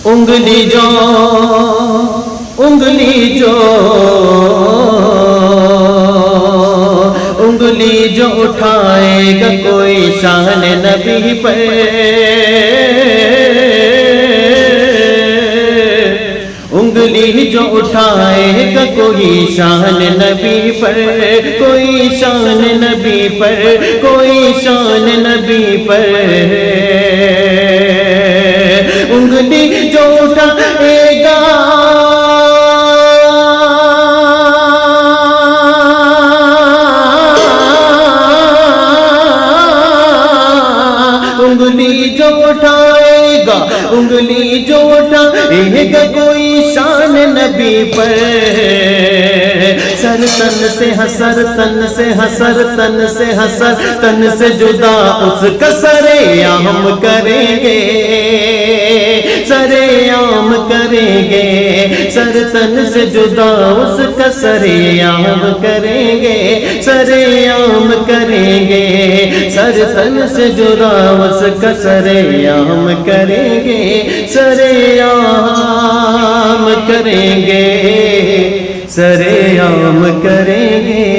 انگلی جو اٹھائے گا کوئی شان نبی پر، انگلی جو اٹھائے گا کوئی شان نبی پر، کوئی شان نبی پر، کوئی شان نبی پر، انگلی جو اٹھائے گا انگلی جو اٹھائے گا کوئی شان نبی پر، سر تن سے حسر، تن سے حسر، تن سے حسر، تن سے جدا اس کا سرعام کریں گے، سرعام کریں گے، سر تن سے جدا اس کا سرعام کریں گے، سرعام کریں گے، سر تن سے جدا اس کا سرعام کریں گے، سرعام کریں گے، سرعام کریں گے۔